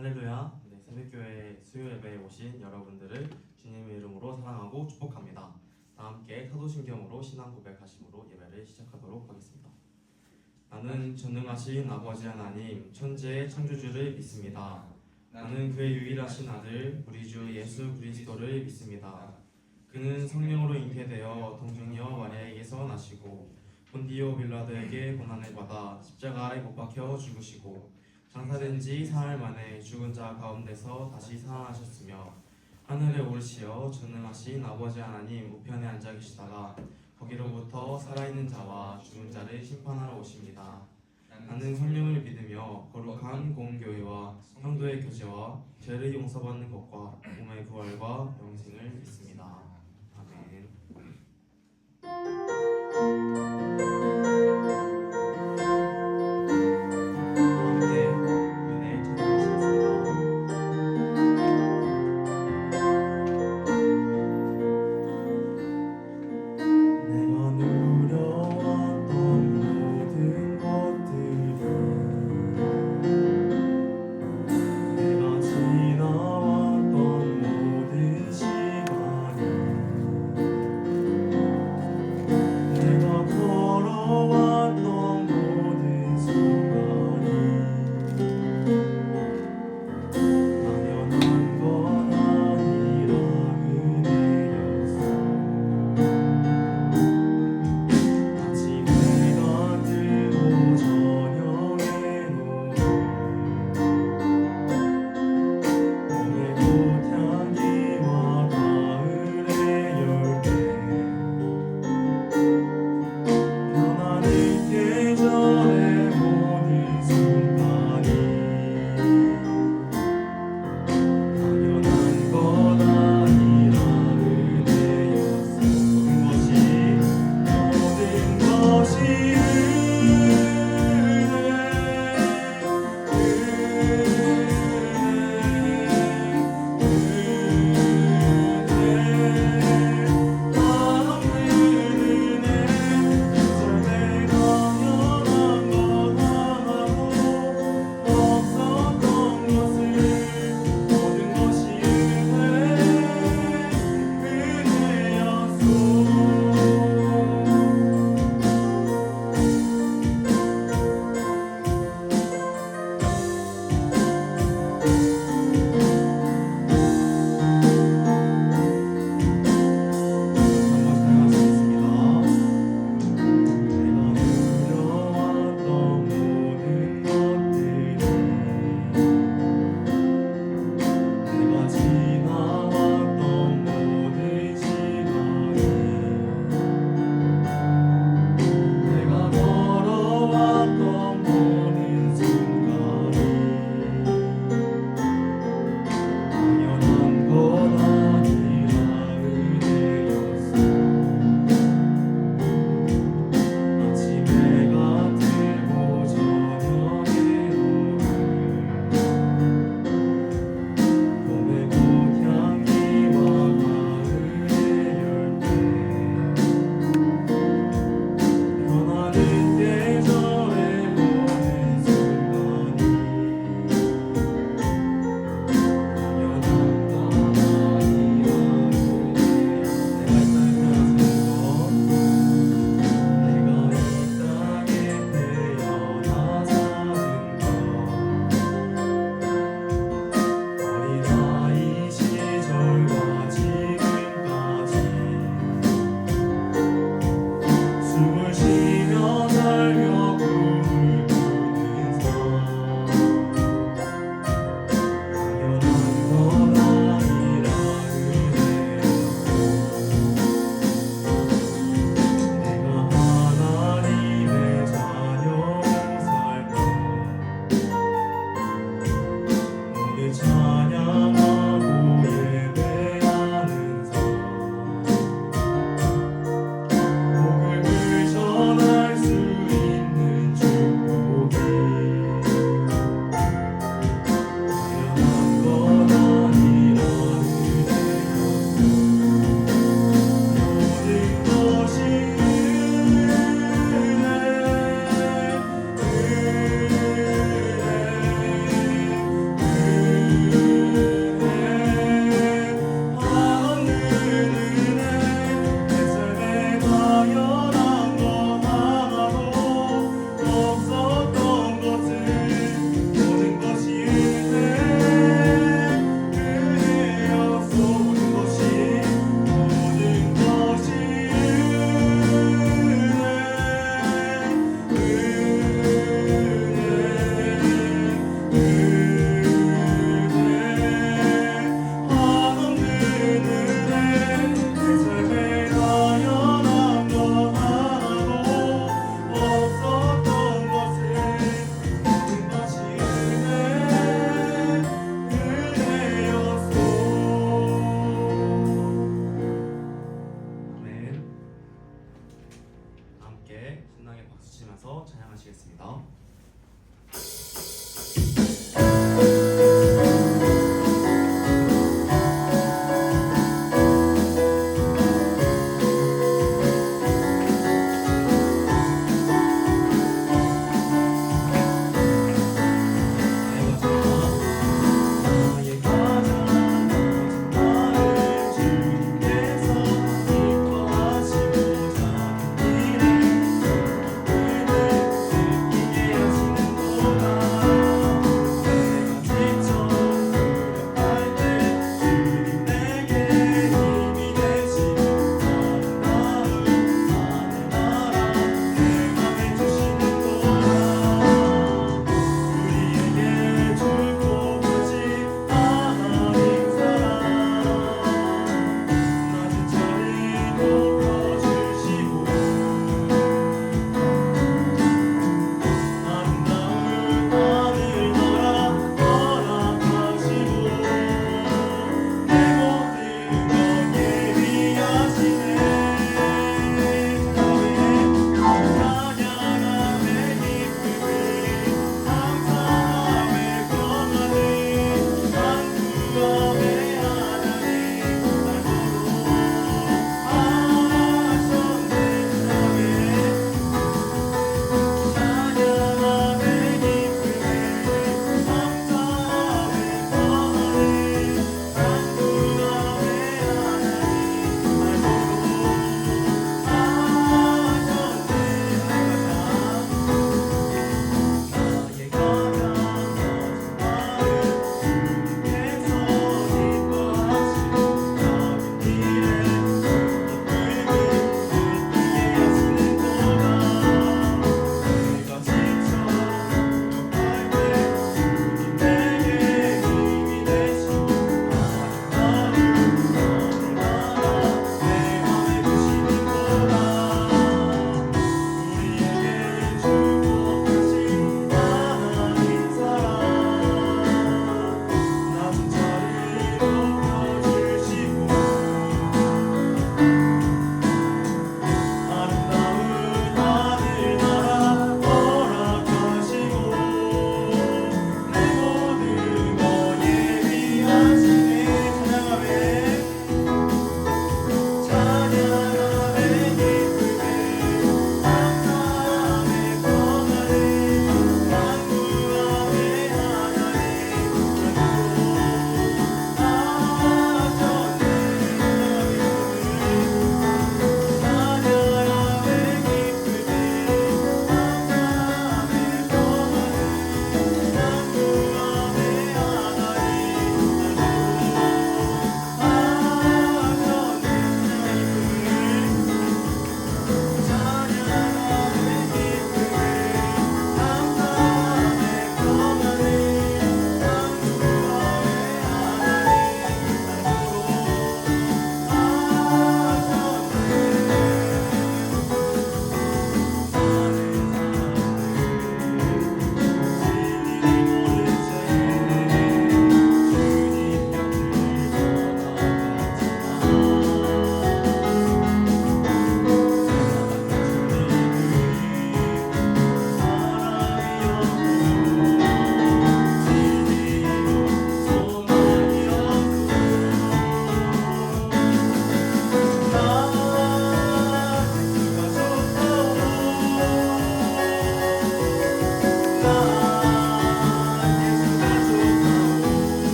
할렐루야. 네, 새벽교회 수요 예배에 오신 여러분들을 주님의 이름으로 사랑하고 축복합니다. 다 함께 사도신경으로 신앙 고백하심으로 예배를 시작하도록 하겠습니다. 나는 전능하신 아버지 하나님 천지의 창조주를 믿습니다. 나는 그의 유일하신 아들 우리 주 예수 그리스도를 믿습니다. 그는 성령으로 잉태되어 동정녀 마리아에게서 나시고 본디오 빌라도에게 고난을 받아 십자가에 못 박혀 죽으시고 장사된 지 사흘 만에 죽은 자 가운데서 다시 살아나셨으며 하늘에 오르시어 전능하신 아버지 하나님 우편에 앉아 계시다가 거기로부터 살아있는 자와 죽은 자를 심판하러 오십니다. 나는 성령을 믿으며 거룩한 공교회와 성도의 교제와 죄를 용서받는 것과 몸의 부활과 영생을 믿습니다. 아멘.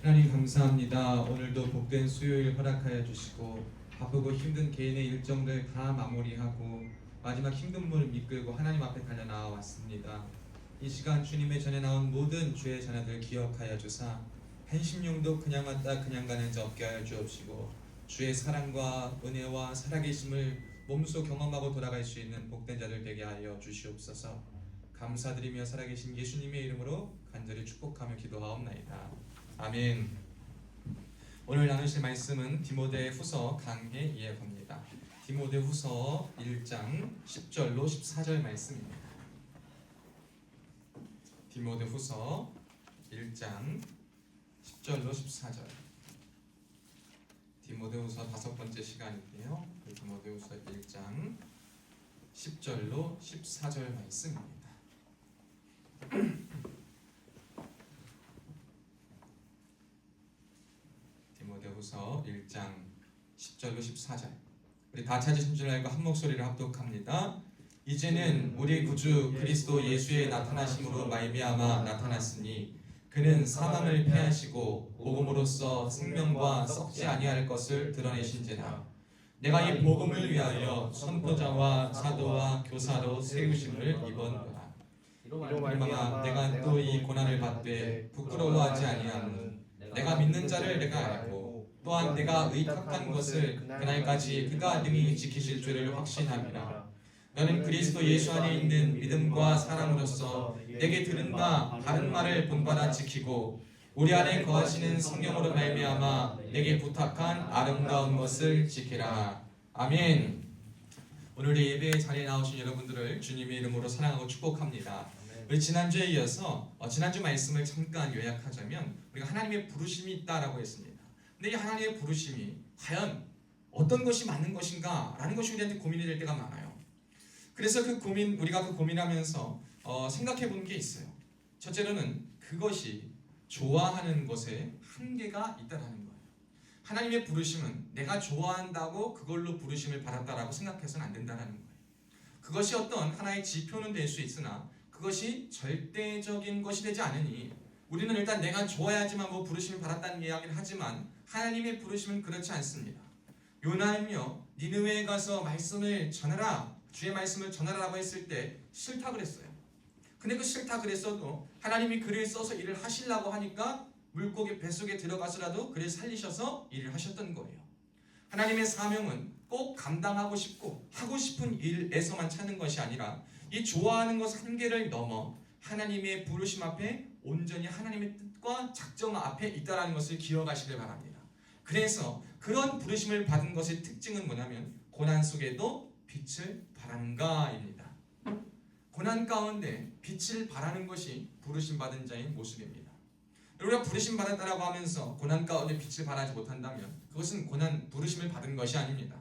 하나님 감사합니다. 오늘도 복된 수요일 허락하여 주시고 바쁘고 힘든 개인의 일정들 다 마무리하고 마지막 힘든 분을 이끌고 하나님 앞에 달려 나와 왔습니다. 이 시간 주님의 전에 나온 모든 주의 자녀들 기억하여 주사 한 심령도 그냥 왔다 그냥 가는 자 없게 하여 주옵시고 주의 사랑과 은혜와 살아계심을 몸소 경험하고 돌아갈 수 있는 복된 자들 되게 하여 주시옵소서. 감사드리며 살아계신 예수님의 이름으로 간절히 축복하며 기도하옵나이다. 아멘. 오늘 나누실 말씀은 디모데후서 강해 이해합니다. 디모데후서 1장 10절로 14절 말씀입니다. 디모데후서 1장 10절로 14절. 디모데후서 5번째 시간인데요. 디모데후서 1장 10절로 14절 말씀입니다. 디모데후서 1장 10절로 14절. 우리 다 찾으신 줄 알고 한 목소리로 합독합니다. 이제는 우리 구주 그리스도 예수의 나타나심으로 말미암아 나타났으니 그는 사망을 패하시고 복음으로써 생명과 썩지 아니할 것을 드러내신지라. 내가 이 복음을 위하여 선포자와 사도와 교사로 세우심을 입었노라. 이로 말미암아 내가 또 이 고난을 받되 부끄러워하지 아니하는 내가 믿는 자를 내가 알고 또한 내가 의탁한 것을 그날까지 그가 능히 지키실 줄을 확신함이라. 너는 그리스도 예수 안에 있는 믿음과 사랑으로서 내게 들은 바 다른 말을 본받아 지키고 우리 안에 거하시는 성령으로 말미암아 내게 부탁한 아름다운 것을 지키라. 아멘. 오늘 예배의 자리에 나오신 여러분들을 주님의 이름으로 사랑하고 축복합니다. 우리 지난주에 이어서 지난주 말씀을 잠깐 요약하자면 우리가 하나님의 부르심이 있다라고 했습니다. 근데 이 하나님의 부르심이 과연 어떤 것이 맞는 것인가 라는 것이 우리한테 고민이 될 때가 많아요. 그래서 우리가 그 고민하면서 생각해 본 게 있어요. 첫째로는 그것이 좋아하는 것에 한계가 있다라는 거예요. 하나님의 부르심은 내가 좋아한다고 그걸로 부르심을 받았다라고 생각해서는 안 된다는 거예요. 그것이 어떤 하나의 지표는 될 수 있으나 그것이 절대적인 것이 되지 않으니 우리는 일단 내가 좋아야지만 부르심을 받았다는 이야기를 하지만 하나님의 부르심은 그렇지 않습니다. 요나는요 니느웨에 가서 말씀을 전하라, 주의 말씀을 전하라고 했을 때 싫다 그랬어요. 근데 그 싫다 그랬어도 하나님이 그를 써서 일을 하시려고 하니까 물고기 뱃속에 들어가서라도 그를 살리셔서 일을 하셨던 거예요. 하나님의 사명은 꼭 감당하고 싶고 하고 싶은 일에서만 찾는 것이 아니라 이 좋아하는 것 한계를 넘어 하나님의 부르심 앞에 온전히 하나님의 뜻과 작정 앞에 있다는 것을 기억하시길 바랍니다. 그래서 그런 부르심을 받은 것의 특징은 뭐냐면 고난 속에도 빛을 바라는가입니다. 고난 가운데 빛을 바라는 것이 부르심 받은 자의 모습입니다. 우리가 부르심 받았다라고 하면서 고난 가운데 빛을 발하지 못한다면 그것은 부르심을 받은 것이 아닙니다.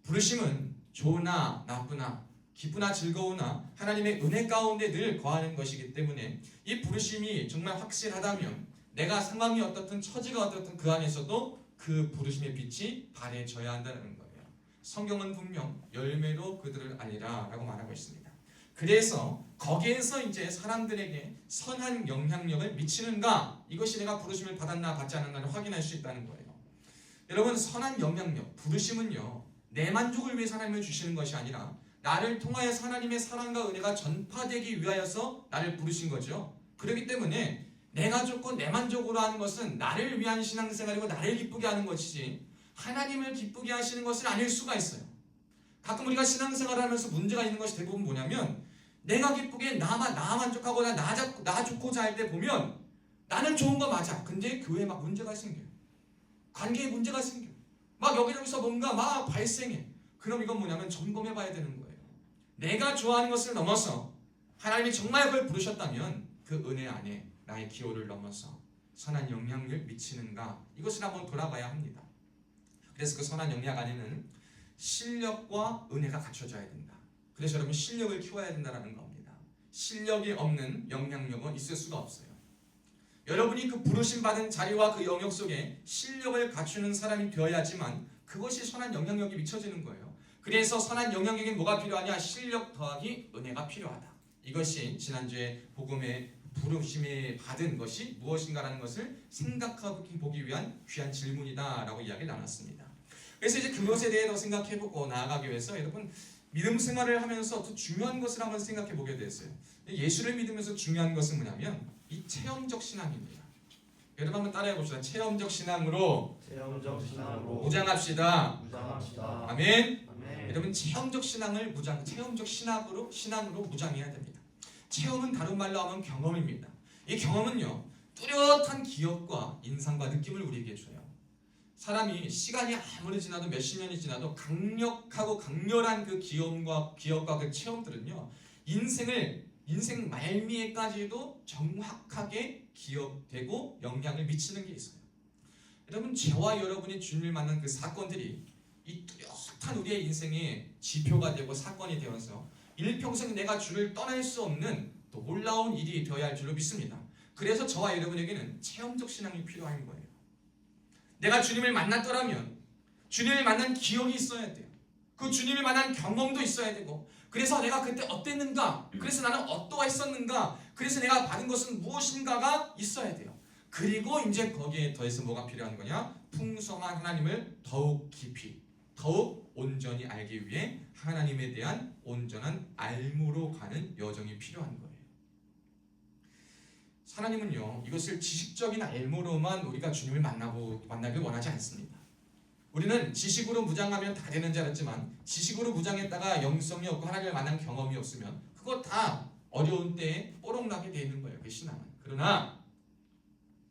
부르심은 좋으나 나쁘나 기쁘나 즐거우나 하나님의 은혜 가운데 늘 거하는 것이기 때문에 이 부르심이 정말 확실하다면 내가 상황이 어떻든 처지가 어떻든 그 안에서도 그 부르심의 빛이 발해져야 한다는 거예요. 성경은 분명 열매로 그들을 알리라 라고 말하고 있습니다. 그래서 거기에서 이제 사람들에게 선한 영향력을 미치는가, 이것이 내가 부르심을 받았나 받지 않았나를 확인할 수 있다는 거예요. 여러분, 선한 영향력, 부르심은요 내 만족을 위해서 하나님을 주시는 것이 아니라 나를 통하여 하나님의 사랑과 은혜가 전파되기 위하여서 나를 부르신 거죠. 그렇기 때문에 내가 좋고 내 만족으로 하는 것은 나를 위한 신앙생활이고 나를 기쁘게 하는 것이지 하나님을 기쁘게 하시는 것은 아닐 수가 있어요. 가끔 우리가 신앙생활을 하면서 문제가 있는 것이 대부분 뭐냐면 내가 기쁘게 나 만족하고 나 좋고자 할 때 보면 나는 좋은 거 맞아. 근데 교회에 막 문제가 생겨요. 관계에 문제가 생겨요. 막 여기저기서 뭔가 막 발생해. 그럼 이건 뭐냐면 점검해 봐야 되는 거예요. 내가 좋아하는 것을 넘어서 하나님이 정말 그걸 부르셨다면 그 은혜 안에 나의 기호를 넘어서 선한 영향을 미치는가, 이것을 한번 돌아봐야 합니다. 그래서 그 선한 영향 안에는 실력과 은혜가 갖춰져야 된다. 그래서 여러분 실력을 키워야 된다는 겁니다. 실력이 없는 영향력은 있을 수가 없어요. 여러분이 그 부르심 받은 자리와 그 영역 속에 실력을 갖추는 사람이 되어야지만 그것이 선한 영향력이 미쳐지는 거예요. 그래서 선한 영향력에 뭐가 필요하냐? 실력 더하기 은혜가 필요하다. 이것이 지난주에 복음의 부르심에 받은 것이 무엇인가라는 것을 생각하고 보기 위한 귀한 질문이다라고 이야기를 나눴습니다. 그래서 이제 그것에 대해 더 생각해보고 나아가기 위해서 여러분 믿음 생활을 하면서 더 중요한 것을 한번 생각해보게 됐어요. 예수를 믿으면서 중요한 것은 뭐냐면 이 체험적 신앙입니다. 여러분 한번 따라해봅시다. 체험적 신앙으로 무장합시다. 아멘. 여러분 체험적 신앙을 체험적 신앙으로 무장해야 됩니다. 체험은 다른 말로 하면 경험입니다. 이 경험은요 뚜렷한 기억과 인상과 느낌을 우리에게 줘요. 사람이 시간이 아무리 지나도 몇십 년이 지나도 강력하고 강렬한 그 기억과 그 체험들은요 인생 말미에까지도 정확하게 기억되고 영향을 미치는 게 있어요. 여러분 저와 여러분이 주님을 만난 그 사건들이 이 뚜렷한 우리의 인생의 지표가 되고 사건이 되어서 일평생 내가 주를 떠날 수 없는 놀라운 일이 되어야 할 줄로 믿습니다. 그래서 저와 여러분에게는 체험적 신앙이 필요한 거예요. 내가 주님을 만났더라면 주님을 만난 기억이 있어야 돼요. 그 주님을 만난 경험도 있어야 되고 그래서 내가 그때 어땠는가? 그래서 나는 어떠했었는가? 그래서 내가 받은 것은 무엇인가가 있어야 돼요. 그리고 이제 거기에 더해서 뭐가 필요한 거냐? 풍성한 하나님을 더욱 깊이 더욱 온전히 알기 위해 하나님에 대한 온전한 알무로 가는 여정이 필요한 거예요. 하나님은요 이것을 지식적인 알무로만 우리가 주님을 만나길 원하지 않습니다. 우리는 지식으로 무장하면 다 되는 줄 알았지만 지식으로 무장했다가 영성이 없고 하나님을 만난 경험이 없으면 그거 다 어려운 때에 뽀록나게 되는 거예요. 그 신앙은. 그러나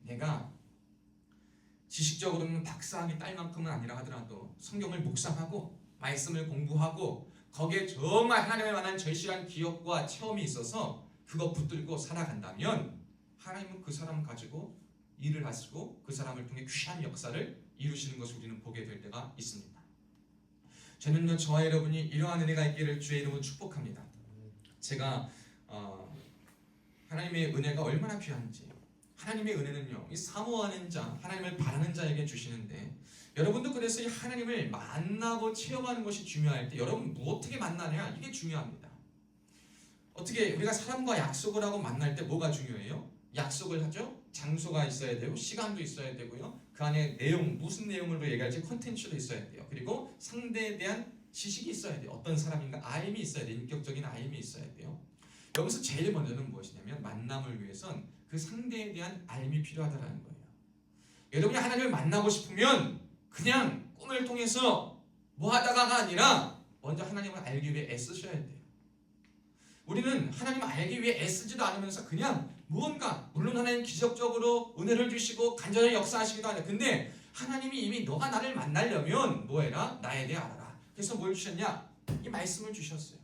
내가 지식적으로는 박사학위 딸만큼은 아니라 하더라도 성경을 묵상하고 말씀을 공부하고 거기에 정말 하나님을 만난 절실한 기억과 체험이 있어서 그거 붙들고 살아간다면 하나님은 그 사람 가지고 일을 하시고 그 사람을 통해 귀한 역사를 이루시는 것을 우리는 보게 될 때가 있습니다. 저는요 저와 여러분이 이러한 은혜가 있기를 주의 이름으로 축복합니다. 제가 하나님의 은혜가 얼마나 귀한지 하나님의 은혜는요 이 사모하는 자 하나님을 바라는 자에게 주시는데 여러분도 그래서 이 하나님을 만나고 체험하는 것이 중요할 때 여러분 어떻게 만나냐 이게 중요합니다. 어떻게 우리가 사람과 약속을 하고 만날 때 뭐가 중요해요? 약속을 하죠. 장소가 있어야 되고 시간도 있어야 되고요. 그 안에 내용 무슨 내용으로 얘기할지 콘텐츠도 있어야 돼요. 그리고 상대에 대한 지식이 있어야 돼요. 어떤 사람인가 알미 있어야 돼요. 인격적인 알미 있어야 돼요. 여기서 제일 먼저는 무엇이냐면 만남을 위해선 그 상대에 대한 알미 필요하다는 거예요. 여러분이 하나님을 만나고 싶으면 그냥 꿈을 통해서 뭐 하다가가 아니라 먼저 하나님을 알기 위해 애쓰셔야 돼요. 우리는 하나님을 알기 위해 애쓰지도 않으면서 그냥 무언가 물론 하나님 기적적으로 은혜를 주시고 간절히 역사하시기도 하네. 근데 하나님이 이미 너가 나를 만나려면 뭐해라? 나에 대해 알아라. 그래서 뭘 주셨냐? 이 말씀을 주셨어요.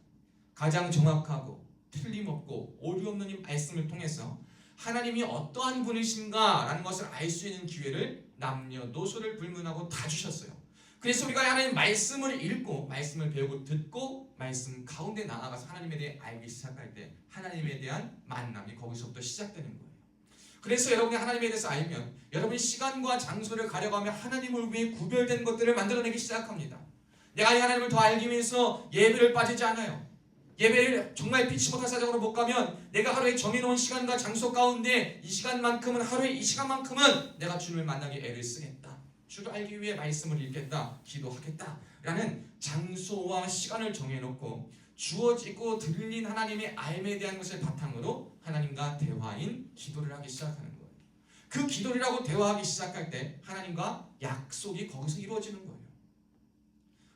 가장 정확하고 틀림없고 오류 없는 이 말씀을 통해서 하나님이 어떠한 분이신가라는 것을 알 수 있는 기회를 남녀노소를 불문하고 다 주셨어요. 그래서 우리가 하나님 말씀을 읽고 말씀을 배우고 듣고 말씀 가운데 나아가서 하나님에 대해 알기 시작할 때 하나님에 대한 만남이 거기서부터 시작되는 거예요. 그래서 여러분이 하나님에 대해서 알면 여러분이 시간과 장소를 가려가며 하나님을 위해 구별된 것들을 만들어내기 시작합니다. 내가 이 하나님을 더 알기 위해서 예배를 빠지지 않아요. 예배를 정말 피치 못할 사정으로 못 가면 내가 하루에 정해놓은 시간과 장소 가운데 이 시간만큼은 하루에 이 시간만큼은 내가 주님을 만나기 애를 쓰겠다. 주를 알기 위해 말씀을 읽겠다. 기도하겠다. 라는 장소와 시간을 정해놓고 주어지고 들린 하나님의 알에 대한 것을 바탕으로 하나님과 대화인 기도를 하기 시작하는 거예요. 그 기도라고 대화하기 시작할 때 하나님과 약속이 거기서 이루어지는 거예요.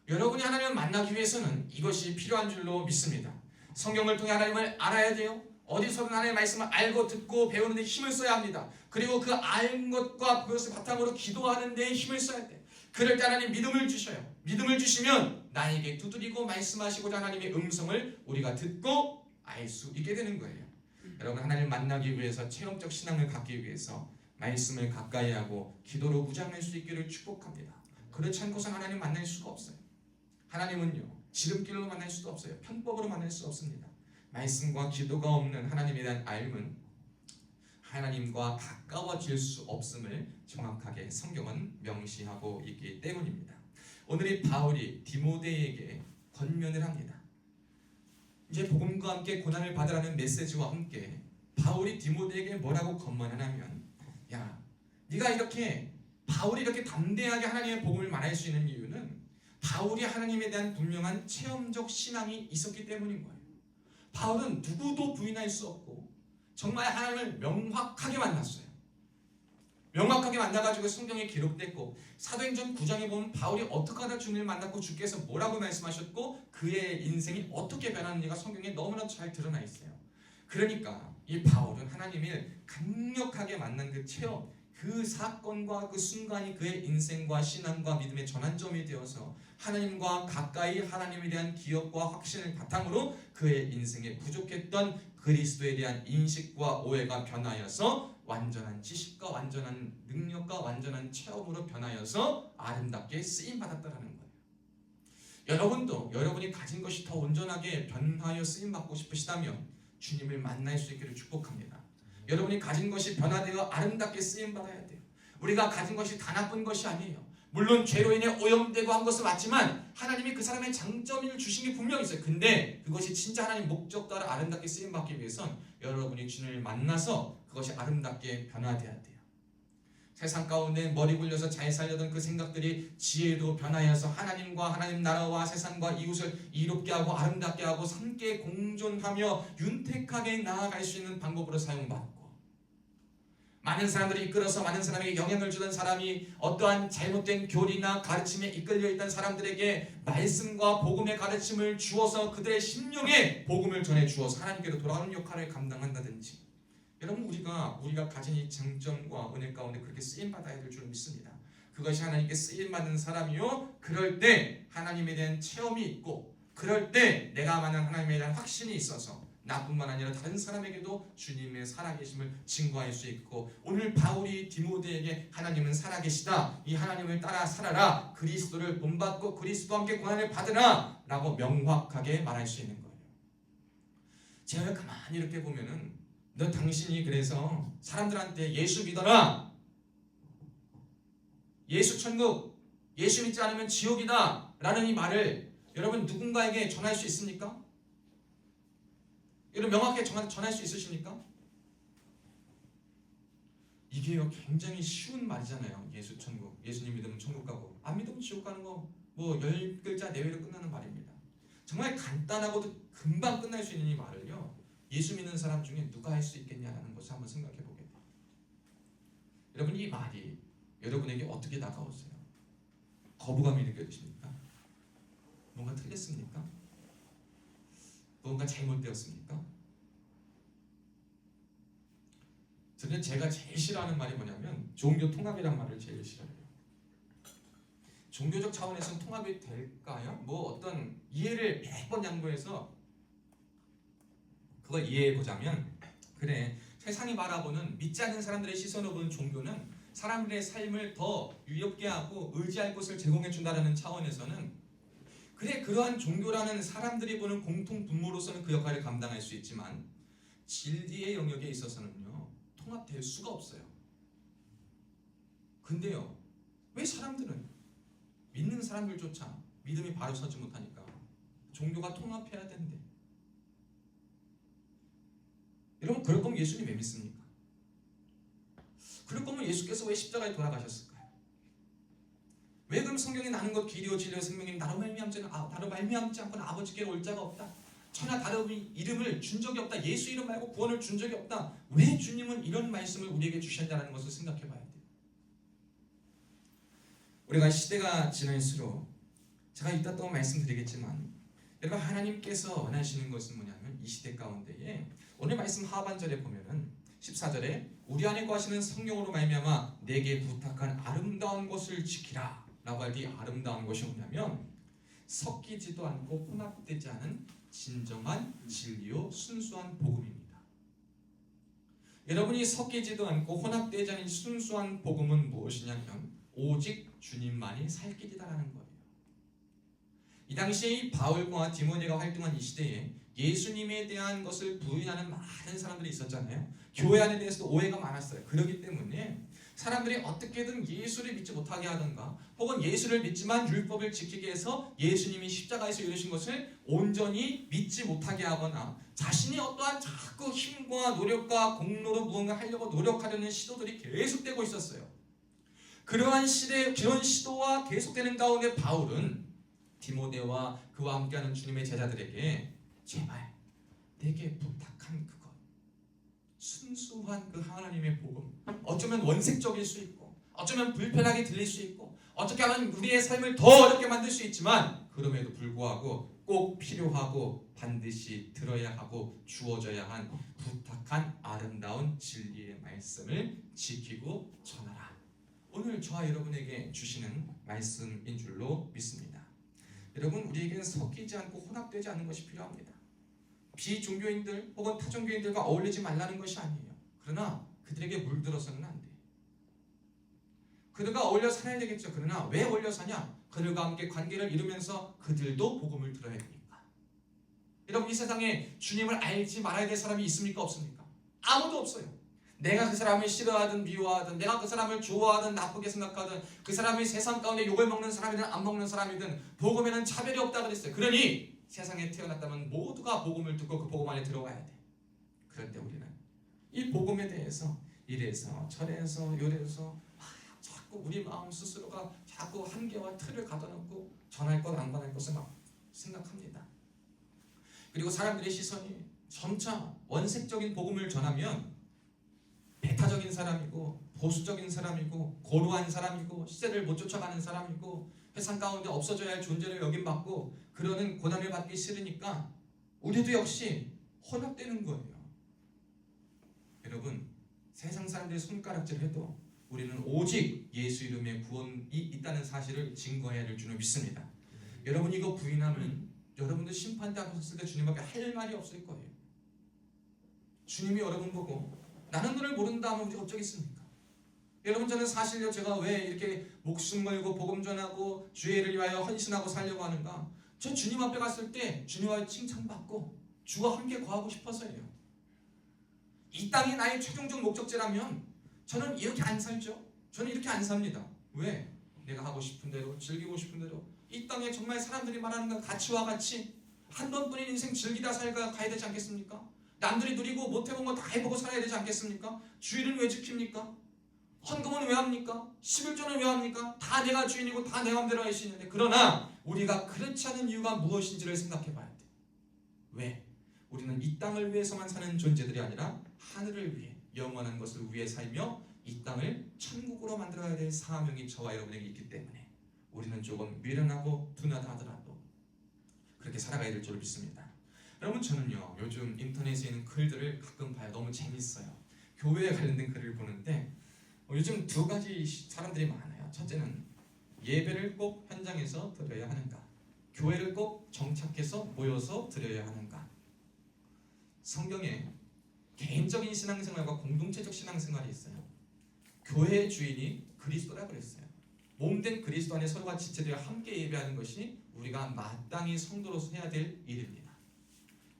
여러분이 하나님을 만나기 위해서는 이것이 필요한 줄로 믿습니다. 성경을 통해 하나님을 알아야 돼요. 어디서든 하나님의 말씀을 알고 듣고 배우는 데 힘을 써야 합니다. 그리고 그 알 것과 그것을 바탕으로 기도하는 데 힘을 써야 돼. 그럴 때 하나님 믿음을 주셔요. 믿음을 주시면 나에게 두드리고 말씀하시고자 하나님의 음성을 우리가 듣고 알 수 있게 되는 거예요. 여러분 하나님을 만나기 위해서 체험적 신앙을 갖기 위해서 말씀을 가까이 하고 기도로 무장할 수 있기를 축복합니다. 그렇지 않고서 하나님 만날 수가 없어요. 하나님은요 지름길로 만날 수도 없어요. 편법으로 만날 수 없습니다. 말씀과 기도가 없는 하나님에 대한 알은 하나님과 가까워질 수 없음을 정확하게 성경은 명시하고 있기 때문입니다. 오늘 이 바울이 디모데에게 권면을 합니다. 이제 복음과 함께 고난을 받으라는 메시지와 함께 바울이 디모데에게 뭐라고 권면하냐면, 야, 네가 이렇게 바울이 이렇게 담대하게 하나님의 복음을 말할 수 있는 이유는 바울이 하나님에 대한 분명한 체험적 신앙이 있었기 때문인 거예요. 바울은 누구도 부인할 수 없고 정말 하나님을 명확하게 만났어요. 명확하게 만나가지고 성경에 기록됐고, 사도행전 9장에 보면 바울이 어떻게 하다 주님을 만났고 주께서 뭐라고 말씀하셨고 그의 인생이 어떻게 변하는지가 성경에 너무나 잘 드러나 있어요. 그러니까 이 바울은 하나님을 강력하게 만난 그 체험, 그 사건과 그 순간이 그의 인생과 신앙과 믿음의 전환점이 되어서 하나님과 가까이 하나님에 대한 기억과 확신을 바탕으로 그의 인생에 부족했던 그리스도에 대한 인식과 오해가 변하여서 완전한 지식과 완전한 능력과 완전한 체험으로 변하여서 아름답게 쓰임받았다라는 거예요. 여러분도 여러분이 가진 것이 더 온전하게 변하여 쓰임받고 싶으시다면 주님을 만날 수 있기를 축복합니다. 여러분이 가진 것이 변화되어 아름답게 쓰임받아야 돼요. 우리가 가진 것이 다 나쁜 것이 아니에요. 물론 죄로 인해 오염되고 한 것은 맞지만 하나님이 그 사람의 장점을 주신 게 분명히 있어요. 근데 그것이 진짜 하나님 목적대로 아름답게 쓰임받기 위해선 여러분이 주님을 만나서 그것이 아름답게 변화돼야 돼요. 세상 가운데 머리 굴려서 잘 살려던 그 생각들이 지혜로 변화해서 하나님과 하나님 나라와 세상과 이웃을 이롭게 하고 아름답게 하고 함께 공존하며 윤택하게 나아갈 수 있는 방법으로 사용받고, 많은 사람들이 이끌어서 많은 사람에게 영향을 주던 사람이 어떠한 잘못된 교리나 가르침에 이끌려 있던 사람들에게 말씀과 복음의 가르침을 주어서 그들의 심령에 복음을 전해 주어서 하나님께로 돌아가는 역할을 감당한다든지, 여러분 우리가 가진 이 장점과 은혜 가운데 그렇게 쓰임받아야 될 줄 믿습니다. 그것이 하나님께 쓰임받는 사람이요, 그럴 때 하나님에 대한 체험이 있고, 그럴 때 내가 만난 하나님에 대한 확신이 있어서 나뿐만 아니라 다른 사람에게도 주님의 살아계심을 증거할 수 있고, 오늘 바울이 디모데에게 하나님은 살아계시다, 이 하나님을 따라 살아라, 그리스도를 본받고 그리스도와 함께 고난을 받으라 라고 명확하게 말할 수 있는 거예요. 제가 가만히 이렇게 보면은, 너 당신이 그래서 사람들한테 예수 믿어라, 예수 천국, 예수 믿지 않으면 지옥이다 라는 이 말을 여러분 누군가에게 전할 수 있습니까? 여러분 명확하게 전할 수 있으십니까? 이게요 굉장히 쉬운 말이잖아요. 예수 천국, 예수님 믿으면 천국 가고 안 믿으면 지옥 가는 거 뭐 10글자 내외로 끝나는 말입니다. 정말 간단하고도 금방 끝날 수 있는 이 말을요, 예수 믿는 사람 중에 누가 할 수 있겠냐라는 것을 한번 생각해 보게 돼요. 여러분 이 말이 여러분에게 어떻게 다가오세요? 거부감이 느껴지십니까? 뭔가 틀렸습니까? 뭔가 잘못되었습니까? 저는 제가 제일 싫어하는 말이 뭐냐면 종교 통합이란 말을 제일 싫어해요. 종교적 차원에서는 통합이 될까요? 뭐 어떤 이해를 100번 양보해서 그걸 이해해보자면, 그래, 세상이 바라보는 믿지 않는 사람들의 시선으로 보는 종교는 사람들의 삶을 더 유롭게 하고 의지할 곳을 제공해준다는 차원에서는, 그래, 그러한 종교라는 사람들이 보는 공통 분모로서는 그 역할을 감당할 수 있지만 진리의 영역에 있어서는요 통합될 수가 없어요. 근데요, 왜 사람들은 믿는 사람들조차 믿음이 바로 서지 못하니까 종교가 통합해야 된대. 여러분 그럴 거면 예수님 왜 믿습니까? 그럴 거면 예수께서 왜 십자가에 돌아가셨을까요? 왜 그럼 성경에 나는 것 길이요 진리요 생명이 나로 말미암지 않고는 아버지께로 올 자가 없다, 천하 다른 이름을 준 적이 없다, 예수 이름 말고 구원을 준 적이 없다, 왜 주님은 이런 말씀을 우리에게 주셨냐는 것을 생각해 봐야 돼요. 우리가 시대가 지날수록 제가 이따 또 말씀드리겠지만, 여러분 하나님께서 원하시는 것은 뭐냐면 이 시대 가운데에 오늘 말씀 하반절에 보면은 14절에 우리 안에 거하시는 성령으로 말미암아 내게 부탁한 아름다운 것을 지키라 라고 할 때 아름다운 것이 뭐냐면 섞이지도 않고 혼합되지 않은 진정한 진리요 순수한 복음입니다. 여러분이 섞이지도 않고 혼합되지 않은 순수한 복음은 무엇이냐면 오직 주님만이 살 길이다라는 거예요. 이 당시에 이 바울과 디모데가 활동한 이 시대에 예수님에 대한 것을 부인하는 많은 사람들이 있었잖아요. 교회 안에 대해서도 오해가 많았어요. 그렇기 때문에 사람들이 어떻게든 예수를 믿지 못하게 하든가 혹은 예수를 믿지만 율법을 지키기 위해서 예수님이 십자가에서 이루신 것을 온전히 믿지 못하게 하거나 자신이 어떠한 자꾸 힘과 노력과 공로로 무언가 하려고 노력하려는 시도들이 계속되고 있었어요. 그러한 시대, 그런 시도와 계속되는 가운데 바울은 디모데와 그와 함께하는 주님의 제자들에게 제발 내게 부탁한 그것, 순수한 그 하나님의 복음, 어쩌면 원색적일 수 있고 어쩌면 불편하게 들릴 수 있고 어떻게 하면 우리의 삶을 더 어렵게 만들 수 있지만 그럼에도 불구하고 꼭 필요하고 반드시 들어야 하고 주어져야 한 부탁한 아름다운 진리의 말씀을 지키고 전하라. 오늘 저와 여러분에게 주시는 말씀인 줄로 믿습니다. 여러분, 우리에게는 섞이지 않고 혼합되지 않는 것이 필요합니다. 비종교인들 혹은 타종교인들과 어울리지 말라는 것이 아니에요. 그러나 그들에게 물들어서는 안 돼요. 그들과 어울려 살아야 되겠죠. 그러나 왜 어울려 사냐? 그들과 함께 관계를 이루면서 그들도 복음을 들어야 되니까. 여러분, 이 세상에 주님을 알지 말아야 될 사람이 있습니까? 없습니까? 아무도 없어요. 내가 그 사람을 싫어하든 미워하든 내가 그 사람을 좋아하든 나쁘게 생각하든 그 사람이 세상 가운데 욕을 먹는 사람이든 안 먹는 사람이든 복음에는 차별이 없다 그랬어요. 그러니 세상에 태어났다면 모두가 복음을 듣고 그 복음 안에 들어가야 돼. 그런데 우리는 이 복음에 대해서 이래서 저래서 요래서 자꾸 우리 마음 스스로가 자꾸 한계와 틀을 가둬놓고 전할 것 안 전할 것을 막 생각합니다. 그리고 사람들의 시선이 점차 원색적인 복음을 전하면 배타적인 사람이고 보수적인 사람이고 고루한 사람이고 시대를 못 쫓아가는 사람이고 세상 가운데 없어져야 할 존재를 여김받고 그러는 고난을 받기 싫으니까 우리도 역시 혼합되는 거예요. 여러분, 세상 사람들이 손가락질을 해도 우리는 오직 예수 이름의 구원이 있다는 사실을 증거해야 될 줄로 믿습니다. 여러분, 이거 부인하면 여러분도 심판대 앞에 섰을 때 주님밖에 할 말이 없을 거예요. 주님이 여러분 보고 나는 너를 모른다 하면 우리가 어쩌겠습니까? 여러분, 저는 사실요, 제가 왜 이렇게 목숨 걸고 복음 전하고 주의를 위하여 헌신하고 살려고 하는가? 저 주님 앞에 갔을 때 주님과 칭찬받고 주와 함께 거하고 싶어서예요. 이 땅이 나의 최종적 목적지라면 저는 이렇게 안 살죠. 저는 이렇게 안 삽니다. 왜? 내가 하고 싶은 대로, 즐기고 싶은 대로 이 땅에 정말 사람들이 말하는 그 가치와 같이 한 번뿐인 인생 즐기다 살가 가야 되지 않겠습니까? 남들이 누리고 못해본 거 다 해보고 살아야 되지 않겠습니까? 주의는 왜 지킵니까? 헌금은 왜 합니까? 11조는 왜 합니까? 다 내가 주인이고 다 내 맘대로 할 수 있는데, 그러나 우리가 그렇지 않은 이유가 무엇인지를 생각해 봐야 돼. 왜? 우리는 이 땅을 위해서만 사는 존재들이 아니라 하늘을 위해, 영원한 것을 위해 살며 이 땅을 천국으로 만들어야 될 사명이 저와 여러분에게 있기 때문에 우리는 조금 미련하고 둔하다 하더라도 그렇게 살아가야 될 줄 믿습니다. 여러분, 저는요, 요즘 인터넷에 있는 글들을 가끔 봐요. 너무 재밌어요. 교회에 관련된 글을 보는데 요즘 두 가지 사람들이 많아요. 첫째는 예배를 꼭 현장에서 드려야 하는가, 교회를 꼭 정착해서 모여서 드려야 하는가. 성경에 개인적인 신앙생활과 공동체적 신앙생활이 있어요. 교회의 주인이 그리스도라 그랬어요. 몸된 그리스도 안에 서로가 지체되어 함께 예배하는 것이 우리가 마땅히 성도로서 해야 될 일입니다.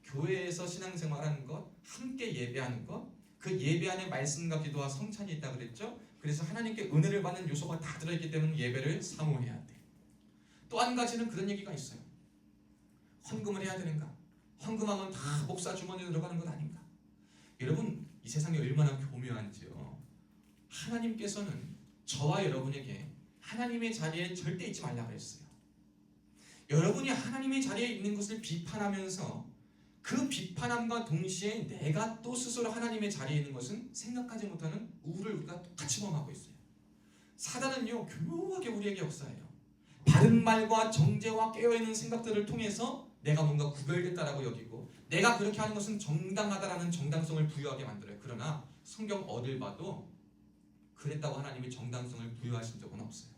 교회에서 신앙생활하는 것, 함께 예배하는 것, 그 예배 안에 말씀과 기도와 성찬이 있다 그랬죠. 그래서 하나님께 은혜를 받는 요소가 다 들어있기 때문에 예배를 사모해야 돼. 또 한 가지는 그런 얘기가 있어요. 헌금을 해야 되는가? 헌금하면 다 목사 주머니에 들어가는 것 아닌가? 여러분, 이 세상이 얼마나 교묘한지요. 하나님께서는 저와 여러분에게 하나님의 자리에 절대 있지 말라 그랬어요. 여러분이 하나님의 자리에 있는 것을 비판하면서 그 비판함과 동시에 내가 또 스스로 하나님의 자리에 있는 것은 생각하지 못하는 우를 우리가 똑같이 범하고 있어요. 사단은요, 교묘하게 우리에게 역사해요. 바른 말과 정죄와 깨어있는 생각들을 통해서 내가 뭔가 구별됐다라고 여기고 내가 그렇게 하는 것은 정당하다라는 정당성을 부여하게 만들어요. 그러나 성경 어딜 봐도 그랬다고 하나님이 정당성을 부여하신 적은 없어요.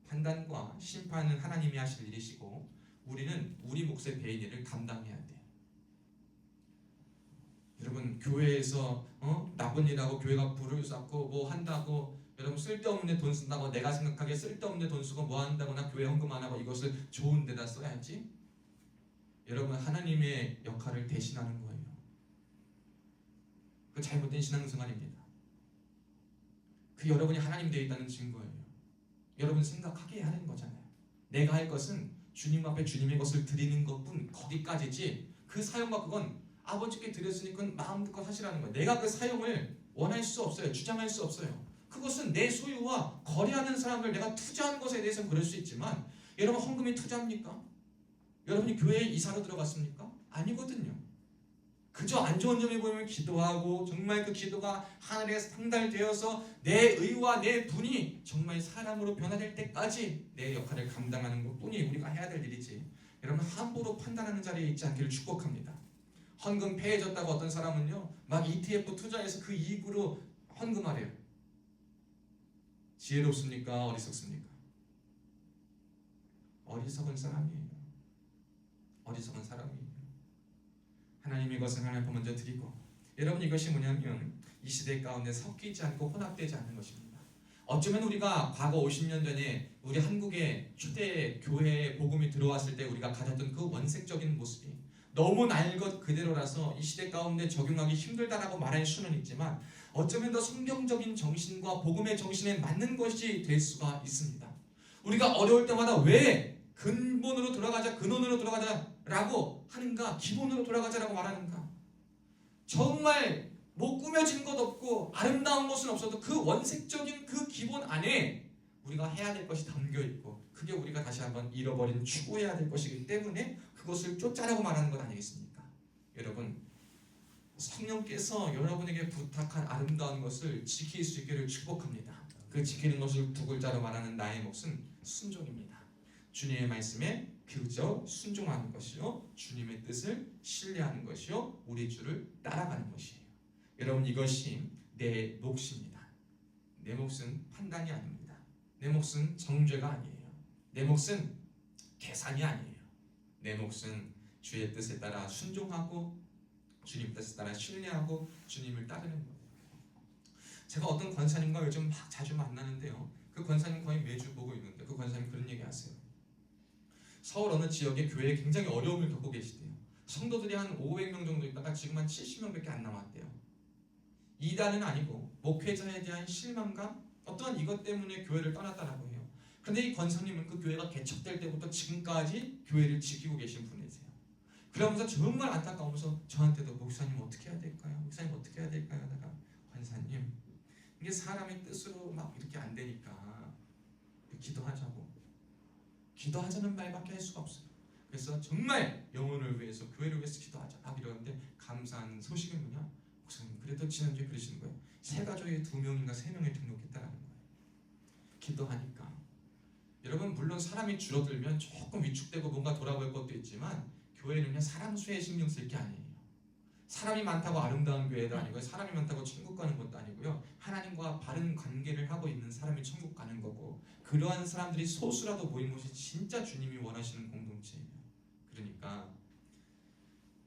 판단과 심판은 하나님이 하실 일이시고 우리는 우리 몫의 배인일을 감당해야 돼요. 여러분, 교회에서 나쁜 일하고 교회가 불을 쌓고 뭐 한다고 여러분 쓸데없는 데 돈 쓴다고, 내가 생각하기에 쓸데없는 데 돈 쓰고 뭐 한다거나 교회 헌금 안 하고 이것을 좋은 데다 써야지. 여러분, 하나님의 역할을 대신하는 거예요. 그 잘못된 신앙생활입니다. 그 여러분이 하나님 되어 있다는 증거예요. 여러분 생각하게 하는 거잖아요. 내가 할 것은 주님 앞에 주님의 것을 드리는 것뿐, 거기까지지 그 사용과 그건 아버지께 드렸으니 그건 마음껏 하시라는 거예요. 내가 그 사용을 원할 수 없어요. 주장할 수 없어요. 그것은 내 소유와 거래하는 사람을 내가 투자한 것에 대해서는 그럴 수 있지만, 여러분 헌금이 투자입니까? 여러분이 교회에 이사로 들어갔습니까? 아니거든요. 그저 안 좋은 점이 보이면 기도하고 정말 그 기도가 하늘에 상달되어서 내 의와 내 분이 정말 사람으로 변화될 때까지 내 역할을 감당하는 것뿐이 우리가 해야 될 일이지, 여러분 함부로 판단하는 자리에 있지 않기를 축복합니다. 헌금 패해졌다고 어떤 사람은요 막 ETF 투자해서 그 이익으로 헌금하래요. 지혜롭습니까? 어리석습니까? 어리석은 사람이에요. 어리석은 사람이에요. 하나님의 것은 하나님 앞에 먼저 드리고, 여러분 이것이 뭐냐면 이 시대 가운데 섞이지 않고 혼합되지 않는 것입니다. 어쩌면 우리가 과거 50년 전에 우리 한국의 초대 교회에 복음이 들어왔을 때 우리가 가졌던 그 원색적인 모습이 너무 날 것 그대로라서 이 시대 가운데 적용하기 힘들다라고 말할 수는 있지만, 어쩌면 더 성경적인 정신과 복음의 정신에 맞는 것이 될 수가 있습니다. 우리가 어려울 때마다 왜 근본으로 돌아가자, 근원으로 돌아가자라고 하는가, 기본으로 돌아가자라고 말하는가? 정말 뭐 꾸며진 것 없고 아름다운 것은 없어도 그 원색적인 그 기본 안에 우리가 해야 될 것이 담겨 있고, 그게 우리가 다시 한번 잃어버린 추구해야 될 것이기 때문에 그것을 쫓자라고 말하는 것 아니겠습니까? 여러분, 성령께서 여러분에게 부탁한 아름다운 것을 지킬 수 있기를 축복합니다. 그 지키는 것을 두 글자로 말하는 나의 몫은 순종입니다. 주님의 말씀에 그저 순종하는 것이요, 주님의 뜻을 신뢰하는 것이요, 우리 주를 따라가는 것이에요. 여러분 이것이 내 몫입니다. 내 몫은 판단이 아닙니다. 내 몫은 정죄가 아니에요. 내 몫은 계산이 아니에요. 내 몫은 주의 뜻에 따라 순종하고 주님 뜻에 따라 신뢰하고 주님을 따르는 거예요. 제가 어떤 권사님과 요즘 막 자주 만나는데요, 그 권사님 거의 매주 보고 있는데 그 권사님 그런 얘기 하세요. 서울 어느 지역에 교회에 굉장히 어려움을 겪고 계시대요. 성도들이 한 500명 정도 있다가 지금 한 70명밖에 안 남았대요. 이단은 아니고 목회자에 대한 실망감, 어떠한 이것 때문에 교회를 떠났다라고 해요. 그런데 이 권사님은 그 교회가 개척될 때부터 지금까지 교회를 지키고 계신 분이세요. 그러면서 정말 안타까우면서 저한테도 목사님 어떻게 해야 될까요? 목사님 어떻게 해야 될까요? 하다가 권사님, 이게 사람의 뜻으로 막 이렇게 안 되니까 기도하자고. 기도하자는 말밖에 할 수가 없어요. 그래서 정말 영혼을 위해서, 교회를 위해서 기도하자 막 이러는데, 감사한 소식은 뭐냐? 목사님 그래도 지난주에 그러시는 거예요. 새 가족에 2명인가 3명을 등록했다라는 거예요. 기도하니까. 여러분 물론 사람이 줄어들면 조금 위축되고 뭔가 돌아볼 것도 있지만, 교회는요 사람 수에 신경 쓸 게 아니에요. 사람이 많다고 아름다운 교회도 아니고요, 사람이 많다고 천국 가는 것도 아니고요, 하나님과 바른 관계를 하고 있는 사람이 천국 가는 거고, 그러한 사람들이 소수라도 모인 것이 진짜 주님이 원하시는 공동체예요. 그러니까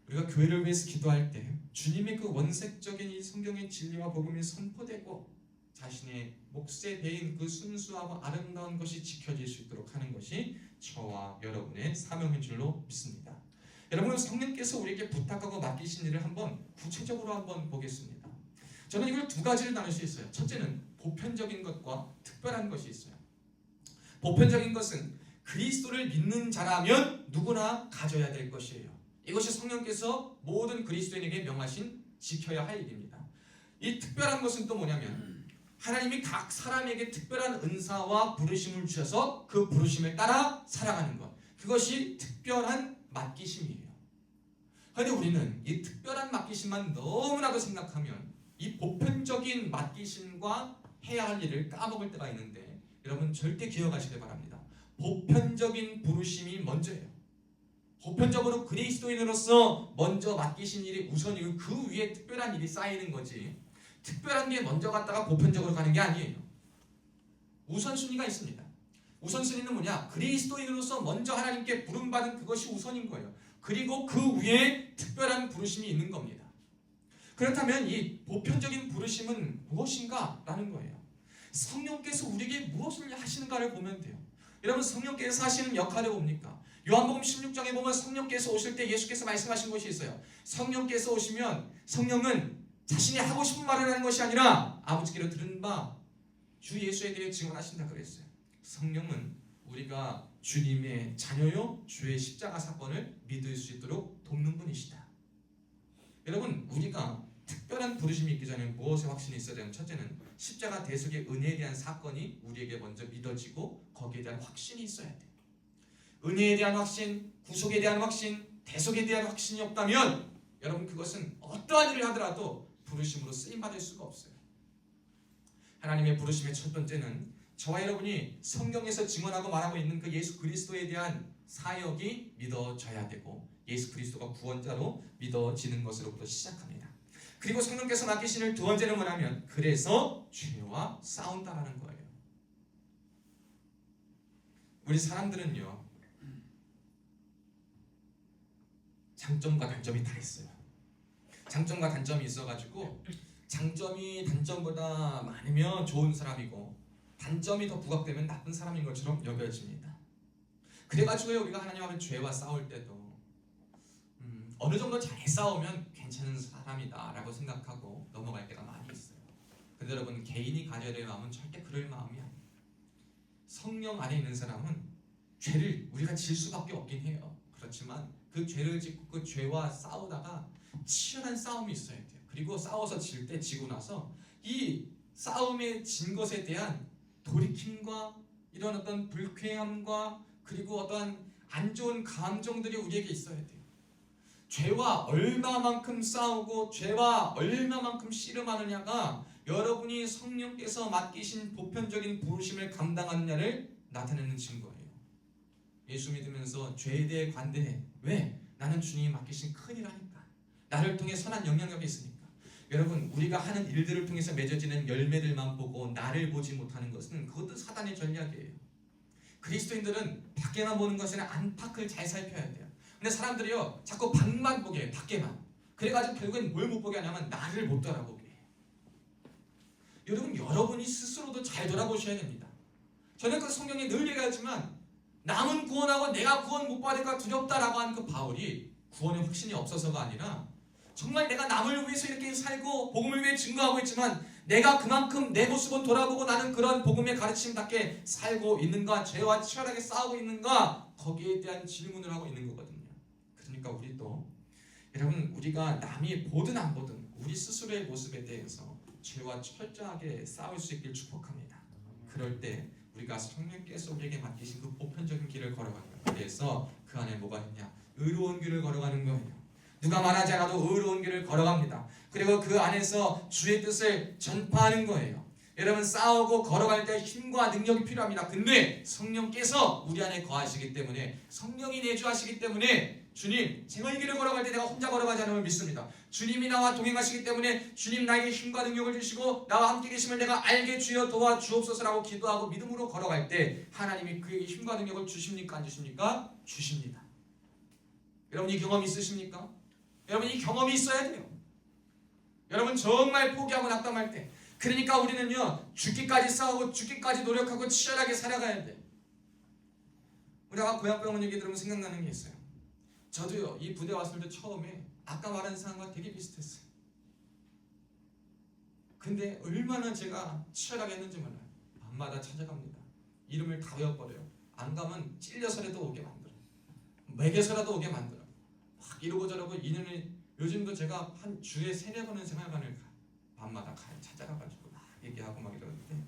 우리가 교회를 위해서 기도할 때 주님의 그 원색적인 이 성경의 진리와 복음이 선포되고 자신의 몫에 대인 그 순수하고 아름다운 것이 지켜질 수 있도록 하는 것이 저와 여러분의 사명인 줄로 믿습니다. 여러분, 성령께서 우리에게 부탁하고 맡기신 일을 한번 구체적으로 한번 보겠습니다. 저는 이걸 두 가지를 나눌 수 있어요. 첫째는 보편적인 것과 특별한 것이 있어요. 보편적인 것은 그리스도를 믿는 자라면 누구나 가져야 될 것이에요. 이것이 성령께서 모든 그리스도인에게 명하신 지켜야 할 일입니다. 이 특별한 것은 또 뭐냐면, 하나님이 각 사람에게 특별한 은사와 부르심을 주셔서 그 부르심을 따라 살아가는 것, 그것이 특별한 맡기심이에요. 그런데 우리는 이 특별한 맡기심만 너무나도 생각하면 이 보편적인 맡기심과 해야 할 일을 까먹을 때가 있는데, 여러분 절대 기억하시길 바랍니다. 보편적인 부르심이 먼저예요. 보편적으로 그리스도인으로서 먼저 맡기신 일이 우선이고 그 위에 특별한 일이 쌓이는 거지, 특별한 게 먼저 갔다가 보편적으로 가는 게 아니에요. 우선순위가 있습니다. 우선순위는 뭐냐? 그리스도인으로서 먼저 하나님께 부름받은 그것이 우선인 거예요. 그리고 그 위에 특별한 부르심이 있는 겁니다. 그렇다면 이 보편적인 부르심은 무엇인가? 라는 거예요. 성령께서 우리에게 무엇을 하시는가를 보면 돼요. 여러분, 성령께서 하시는 역할이 뭡니까? 요한복음 16장에 보면 성령께서 오실 때 예수께서 말씀하신 것이 있어요. 성령께서 오시면 성령은 자신이 하고 싶은 말을 하는 것이 아니라 아버지께로 들은 바 주 예수에 대해 증언하신다 그랬어요. 성령은 우리가 주님의 자녀요 주의 십자가 사건을 믿을 수 있도록 돕는 분이시다. 여러분, 우리가 특별한 부르심이 있기 전에 무엇에 확신이 있어야 되는? 첫째는 십자가 대속의 은혜에 대한 사건이 우리에게 먼저 믿어지고 거기에 대한 확신이 있어야 돼. 은혜에 대한 확신, 구속에 대한 확신, 대속에 대한 확신이 없다면 여러분, 그것은 어떠한 일을 하더라도 부르심으로 쓰임받을 수가 없어요. 하나님의 부르심의 첫 번째는 저와 여러분이 성경에서 증언하고 말하고 있는 그 예수 그리스도에 대한 사역이 믿어져야 되고 예수 그리스도가 구원자로 믿어지는 것으로부터 시작합니다. 그리고 성령께서 맡기신 두 번째는 뭐냐면 그래서 죄와 싸운다라는 거예요. 우리 사람들은요, 장점과 단점이 다 있어요. 장점과 단점이 있어가지고 장점이 단점보다 많으면 좋은 사람이고 단점이 더 부각되면 나쁜 사람인 것처럼 여겨집니다. 그래가지고 우리가 하나님 앞에 죄와 싸울 때도 어느 정도 잘 싸우면 괜찮은 사람이다 라고 생각하고 넘어갈 때가 많이 있어요. 근데 여러분, 개인이 가져야 될 마음은 절대 그럴 마음이 아니에요. 성령 안에 있는 사람은 죄를 우리가 질 수밖에 없긴 해요. 그렇지만 그 죄를 짓고 그 죄와 싸우다가 치열한 싸움이 있어야 돼요. 그리고 싸워서 질 때, 지고 나서 이 싸움에 진 것에 대한 돌이킴과 이런 어떤 불쾌함과 그리고 어떠한 안 좋은 감정들이 우리에게 있어야 돼요. 죄와 얼마만큼 싸우고 죄와 얼마만큼 씨름하느냐가 여러분이 성령께서 맡기신 보편적인 부르심을 감당하느냐를 나타내는 증거예요. 예수 믿으면서 죄에 대해 관대해. 왜? 나는 주님이 맡기신 큰 일 하니까. 나를 통해 선한 영향력이 있으니까. 여러분, 우리가 하는 일들을 통해서 맺어지는 열매들만 보고 나를 보지 못하는 것은 그것도 사단의 전략이에요. 그리스도인들은 밖에만 보는 것은 안팎을 잘 살펴야 돼요. 근데 사람들이요, 자꾸 밖만 보게 해요. 밖에만. 그래가지고 결국엔 뭘 못 보게 하냐면 나를 못 돌아보게 해요. 여러분, 여러분이 스스로도 잘 돌아보셔야 됩니다. 저는 그 성경에 늘 얘기하지만 남은 구원하고 내가 구원 못 받을까 두렵다라고 하는 그 바울이 구원의 확신이 없어서가 아니라 정말 내가 남을 위해서 이렇게 살고 복음을 위해 증거하고 있지만 내가 그만큼 내 모습은 돌아보고 나는 그런 복음의 가르침답게 살고 있는가, 죄와 치열하게 싸우고 있는가, 거기에 대한 질문을 하고 있는 거거든요. 그러니까 우리도 여러분, 우리가 남이 보든 안 보든 우리 스스로의 모습에 대해서 죄와 철저하게 싸울 수 있길 축복합니다. 그럴 때 우리가 성령께서 우리에게 맡기신 그 보편적인 길을 걸어가는 거예요. 그래서 그 안에 뭐가 있냐? 의로운 길을 걸어가는 거예요. 누가 말하지 않아도 의로운 길을 걸어갑니다. 그리고 그 안에서 주의 뜻을 전파하는 거예요. 여러분, 싸우고 걸어갈 때 힘과 능력이 필요합니다. 근데 성령께서 우리 안에 거하시기 때문에, 성령이 내주하시기 때문에 주님, 제가 이 길을 걸어갈 때 내가 혼자 걸어가지 않음을 믿습니다. 주님이 나와 동행하시기 때문에 주님 나에게 힘과 능력을 주시고 나와 함께 계심을 내가 알게 주여 도와주옵소서라고 기도하고 믿음으로 걸어갈 때 하나님이 그에게 힘과 능력을 주십니까? 안 주십니까? 주십니다. 여러분, 이 경험 있으십니까? 여러분, 이 경험이 있어야 돼요. 여러분, 정말 포기하고 낙담할 때, 그러니까 우리는요, 죽기까지 싸우고 죽기까지 노력하고 치열하게 살아가야 돼. 우리가 고향병원 얘기 들으면 생각나는 게 있어요. 저도요, 이 부대 왔을 때 처음에 아까 말한 상황과 되게 비슷했어요. 근데 얼마나 제가 치열하게 했는지 몰라요. 밤마다 찾아갑니다. 이름을 다 외워버려요. 안 가면 찔려서라도 오게 만들어요. 매겨서라도 오게 만들어요. 막 이러고 저러고 인연이, 요즘도 제가 한 주에 3-4번은 생활관을 가요. 밤마다 가요. 찾아가가지고 막 얘기하고 막 이러는데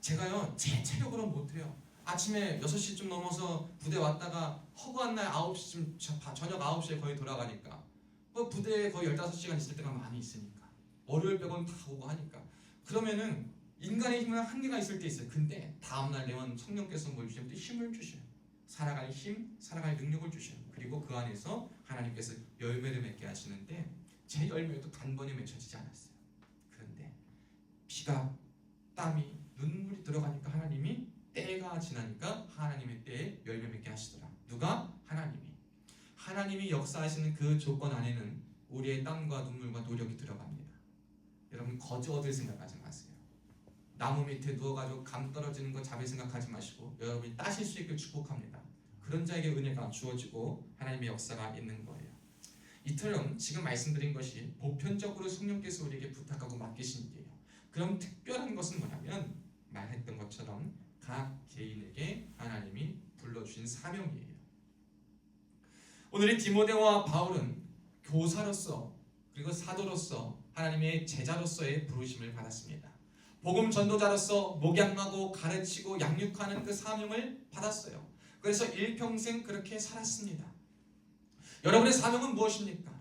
제가요, 제 체력으로 못해요. 아침에 6시쯤 넘어서 부대 왔다가 허구한 날 9시쯤, 저녁 9시에 거의 돌아가니까 뭐 부대에 거의 15시간 있을 때가 많이 있으니까 월요일 빼고는 다 오고 하니까 그러면은 인간의 힘은 한계가 있을 때 있어요. 근데 다음날 되면 성령께서 뭘 주시면 또 힘을 주셔요. 살아갈 힘, 살아갈 능력을 주셔요. 그리고 그 안에서 하나님께서 열매를 맺게 하시는데 제 열매도 단번에 맺혀지지 않았어요. 그런데 피가, 땀이, 눈물이 들어가니까 하나님이 때가 지나니까 하나님의 때에 열매 맺게 하시더라. 누가? 하나님이 역사하시는 그 조건 안에는 우리의 땀과 눈물과 노력이 들어갑니다. 여러분, 거저 얻을 생각하지 마세요. 나무 밑에 누워가지고 감 떨어지는 거 잡을 생각하지 마시고 여러분이 따실 수 있길 축복합니다. 그런 자에게 은혜가 주어지고 하나님의 역사가 있는 거예요. 이처럼 지금 말씀드린 것이 보편적으로 성령께서 우리에게 부탁하고 맡기신 일이에요. 그럼 특별한 것은 뭐냐면 주신 사명이에요. 오늘 이 디모데와 바울은 교사로서 그리고 사도로서 하나님의 제자로서의 부르심을 받았습니다. 복음 전도자로서 목양하고 가르치고 양육하는 그 사명을 받았어요. 그래서 일평생 그렇게 살았습니다. 여러분의 사명은 무엇입니까?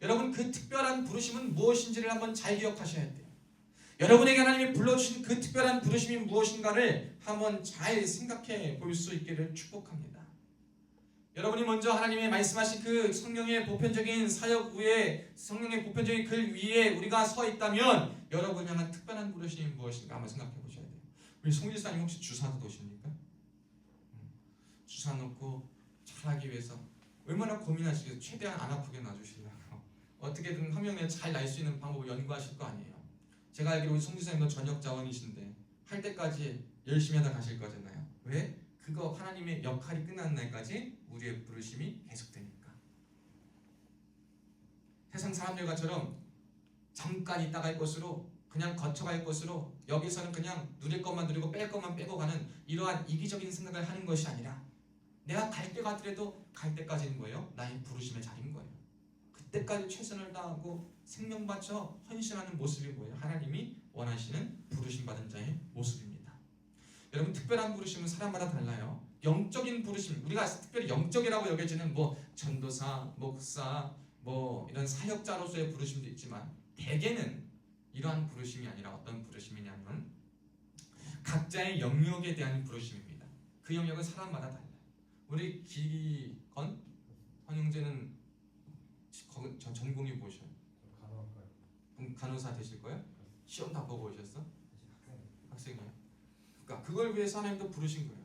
여러분 그 특별한 부르심은 무엇인지를 한번 잘 기억하셔야 돼요. 여러분에게 하나님이 불러주신 그 특별한 부르심이 무엇인가를 한번 잘 생각해 볼 수 있기를 축복합니다. 여러분이 먼저 하나님의 말씀하신 그 성령의 보편적인 사역 위에, 성령의 보편적인 글 위에 우리가 서 있다면 여러분이 향한 특별한 부르심이 무엇인가 한번 생각해 보셔야 돼요. 우리 송지사님 혹시 주사 놓으십니까? 주사 놓고 잘하기 위해서 얼마나 고민하시겠어요? 최대한 안 아프게 놔주시려고 어떻게든 화면에 잘 날 수 있는 방법을 연구하실 거 아니에요. 제가 알기로 우리 송지사님도 전역 자원이신데 할 때까지 열심히 하다 가실 거잖아요. 왜? 그거 하나님의 역할이 끝나는 날까지 우리의 부르심이 계속되니까. 세상 사람들과처럼 잠깐 있다가 할 것으로 그냥 거쳐갈 것으로 여기서는 그냥 누릴 것만 누리고 뺄 것만 빼고 가는 이러한 이기적인 생각을 하는 것이 아니라 내가 갈 때 가더라도 갈 때까지는 뭐예요? 나의 부르심의 자리인 거예요. 그때까지 최선을 다하고 생명 바쳐 헌신하는 모습이 뭐예요? 하나님이 원하시는 부르심 받은 자의 모습입니다. 여러분 특별한 부르심은 사람마다 달라요. 영적인 부르심, 우리가 특별히 영적이라고 여겨지는 뭐 전도사, 목사, 뭐 이런 사역자로서의 부르심도 있지만 대개는 이러한 부르심이 아니라 어떤 부르심이냐면 각자의 영역에 대한 부르심입니다. 그 영역은 사람마다 달라요. 우리 기건 황영재는 저 전공이 무엇이에요? 간호학과요. 그럼 간호사 되실 거예요? 시험 다 보고 오셨어? 학생이에요. 그러니까 그걸 위해서 하나님도 부르신 거예요.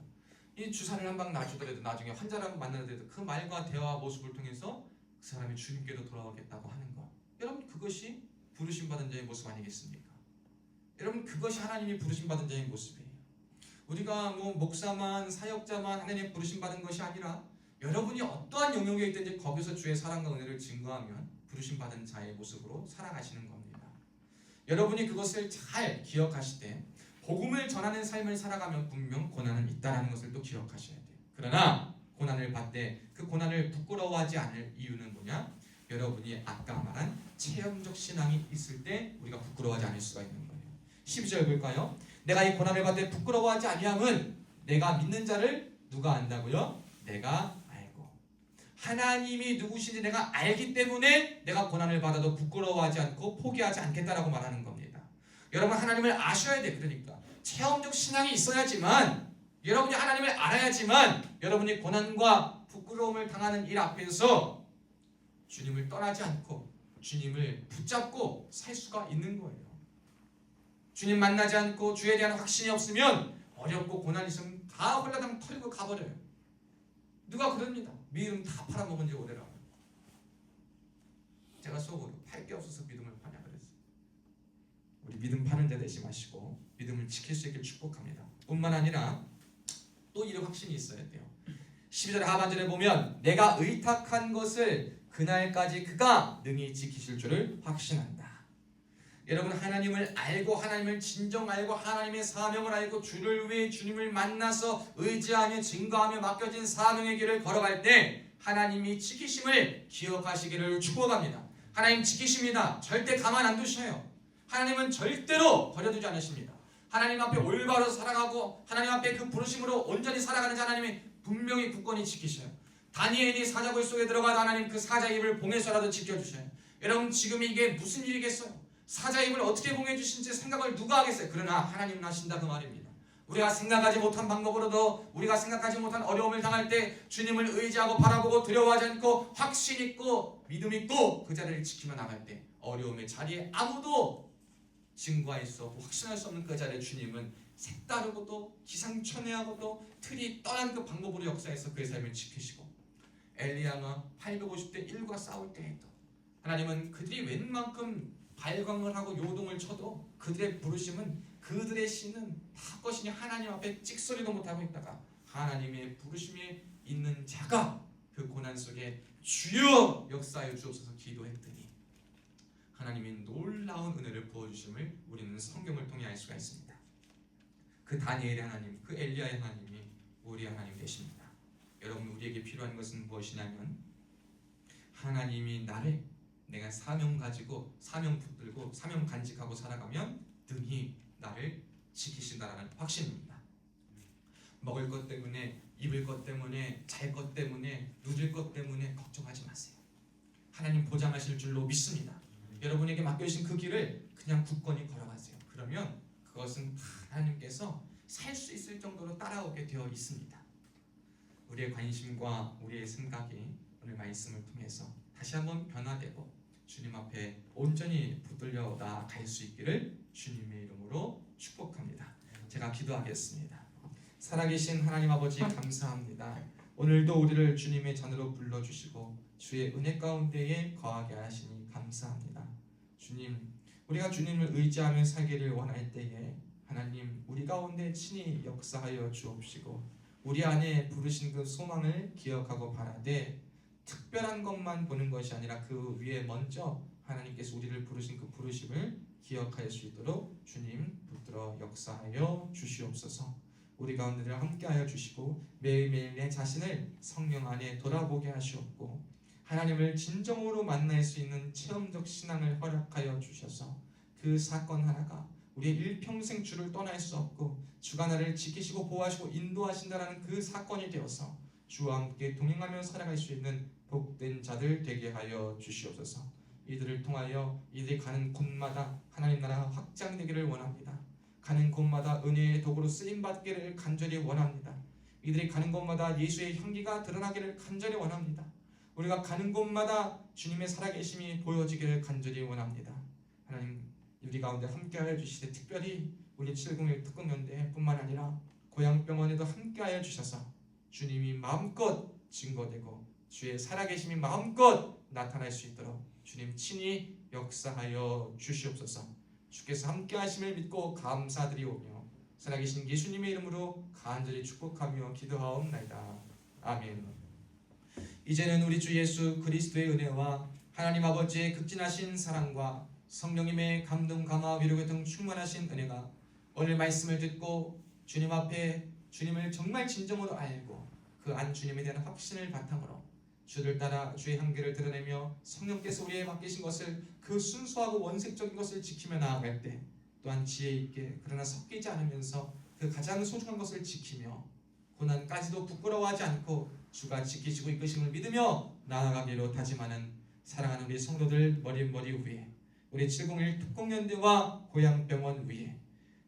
이 주사를 한 방 놔주더라도 나중에 환자라고 만나더라도 그 말과 대화 모습을 통해서 그 사람이 주님께로 돌아오겠다고 하는 것. 여러분 그것이 부르심 받은 자의 모습 아니겠습니까? 여러분 그것이 하나님이 부르심 받은 자의 모습이에요. 우리가 뭐 목사만 사역자만 하나님의 부르심 받은 것이 아니라 여러분이 어떠한 영역에 있든지 거기서 주의 사랑과 은혜를 증거하면 부르심 받은 자의 모습으로 살아가시는 겁니다. 여러분이 그것을 잘 기억하실 때 복음을 전하는 삶을 살아가면 분명 고난은 있다는 것을 또 기억하셔야 돼요. 그러나 고난을 받되 그 고난을 부끄러워하지 않을 이유는 뭐냐? 여러분이 아까 말한 체험적 신앙이 있을 때 우리가 부끄러워하지 않을 수가 있는 거예요. 12절 볼까요? 내가 이 고난을 받되 부끄러워하지 아니함은 내가 믿는 자를 누가 안다고요? 내가 알고. 하나님이 누구신지 내가 알기 때문에 내가 고난을 받아도 부끄러워하지 않고 포기하지 않겠다라고 말하는 겁니다. 여러분 하나님을 아셔야 돼요. 그러니까 체험적 신앙이 있어야지만 여러분이 하나님을 알아야지만 여러분이 고난과 부끄러움을 당하는 일 앞에서 주님을 떠나지 않고 주님을 붙잡고 살 수가 있는 거예요. 주님 만나지 않고 주에 대한 확신이 없으면 어렵고 고난이 있으면 다 홀라당 털고 가버려요. 누가 그럽니다. 믿음 다 팔아먹은 지 오래라고. 제가 속으로 팔 게 없어서 믿음을 파냐 그랬어요. 우리 믿음 파는 자 되지 마시고 믿음을 지킬 수 있길 축복합니다. 뿐만 아니라 또 이런 확신이 있어야 돼요. 12절 하반절에 보면 내가 의탁한 것을 그날까지 그가 능히 지키실 줄을 확신한다. 여러분 하나님을 알고 하나님을 진정 알고 하나님의 사명을 알고 주를 위해 주님을 만나서 의지하며 증거하며 맡겨진 사명의 길을 걸어갈 때 하나님이 지키심을 기억하시기를 축복합니다. 하나님 지키십니다. 절대 가만 안 두셔요. 하나님은 절대로 버려두지 않으십니다. 하나님 앞에 올바로 살아가고 하나님 앞에 그 부르심으로 온전히 살아가는 자 하나님이 분명히 굳건히 지키셔요. 다니엘이 사자굴 속에 들어가도 하나님 그 사자 입을 봉해서라도 지켜주셔요. 여러분 지금 이게 무슨 일이겠어요? 사자 입을 어떻게 봉해주신지 생각을 누가 하겠어요? 그러나 하나님은 하신다 그 말입니다. 우리가 생각하지 못한 방법으로도 우리가 생각하지 못한 어려움을 당할 때 주님을 의지하고 바라보고 두려워하지 않고 확신 있고 믿음 있고 그 자리를 지키며 나갈 때 어려움의 자리에 아무도 증거할 수 없고 확신할 수 없는 그 자리에 주님은 색다르고도 기상천외하고도 틀이 떠난 그 방법으로 역사해서 그의 삶을 지키시고 엘리야가 850대 1과 싸울 때에도 하나님은 그들이 웬만큼 발광을 하고 요동을 쳐도 그들의 부르심은 그들의 신은 다 것이니 하나님 앞에 찍소리도 못하고 있다가 하나님의 부르심에 있는 자가 그 고난 속에 주여 역사하여 주옵소서 기도했더니 하나님이 놀라운 은혜를 부어주심을 우리는 성경을 통해 알 수가 있습니다. 그 다니엘의 하나님, 그 엘리야의 하나님이 우리의 하나님 되십니다. 여러분, 우리에게 필요한 것은 무엇이냐면 하나님이 나를 내가 사명 가지고 사명 붙들고 사명 간직하고 살아가면 능히 나를 지키신다라는 확신입니다. 먹을 것 때문에, 입을 것 때문에, 잘 것 때문에, 누릴 것 때문에 걱정하지 마세요. 하나님 보장하실 줄로 믿습니다. 여러분에게 맡겨주신 그 길을 그냥 굳건히 걸어가세요. 그러면 그것은 하나님께서 살 수 있을 정도로 따라오게 되어 있습니다. 우리의 관심과 우리의 생각이 오늘 말씀을 통해서 다시 한번 변화되고 주님 앞에 온전히 붙들려 나아갈 수 있기를 주님의 이름으로 축복합니다. 제가 기도하겠습니다. 살아계신 하나님 아버지, 감사합니다. 오늘도 우리를 주님의 잔으로 불러주시고 주의 은혜 가운데에 거하게 하시니 감사합니다. 주님, 우리가 주님을 의지하며 살기를 원할 때에 하나님, 우리 가운데 친히 역사하여 주옵시고 우리 안에 부르신 그 소망을 기억하고 바라되 특별한 것만 보는 것이 아니라 그 위에 먼저 하나님께서 우리를 부르신 그 부르심을 기억할 수 있도록 주님 붙들어 역사하여 주시옵소서. 우리 가운데를 함께하여 주시고 매일매일 내 자신을 성령 안에 돌아보게 하시옵고 하나님을 진정으로 만날 수 있는 체험적 신앙을 허락하여 주셔서 그 사건 하나가 우리의 일평생 주를 떠날 수 없고 주가 나를 지키시고 보호하시고 인도하신다는 그 사건이 되어서 주와 함께 동행하며 살아갈 수 있는 복된 자들 되게 하여 주시옵소서. 이들을 통하여 이들이 가는 곳마다 하나님 나라가 확장되기를 원합니다. 가는 곳마다 은혜의 도구로 쓰임받기를 간절히 원합니다. 이들이 가는 곳마다 예수의 향기가 드러나기를 간절히 원합니다. 우리가 가는 곳마다 주님의 살아계심이 보여지기를 간절히 원합니다. 하나님, 우리 가운데 함께하여 주시되 특별히 우리 701 특공연대뿐만 아니라 고향병원에도 함께하여 주셔서 주님이 마음껏 증거되고 주의 살아계심이 마음껏 나타날 수 있도록 주님 친히 역사하여 주시옵소서. 주께서 함께하심을 믿고 감사드리오며 살아계신 예수님의 이름으로 간절히 축복하며 기도하옵나이다. 아멘. 이제는 우리 주 예수 그리스도의 은혜와 하나님 아버지의 극진하신 사랑과 성령님의 감동 감화 위로 교통 충만하신 은혜가 오늘 말씀을 듣고 주님 앞에 주님을 정말 진정으로 알고 그 안 주님에 대한 확신을 바탕으로 주를 따라 주의 향기를 드러내며 성령께서 우리에게 맡기신 것을 그 순수하고 원색적인 것을 지키며 나아갈 때 또한 지혜 있게 그러나 섞이지 않으면서 그 가장 소중한 것을 지키며 고난까지도 부끄러워하지 않고 주가 지키시고 이끄심을 믿으며 나아가기로 다짐하는 사랑하는 우리 성도들 머리 위에 우리 701 특공연대와 고향병원 위에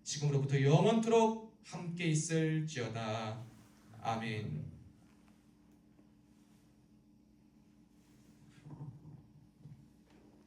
지금으로부터 영원토록 함께 있을지어다. 아멘.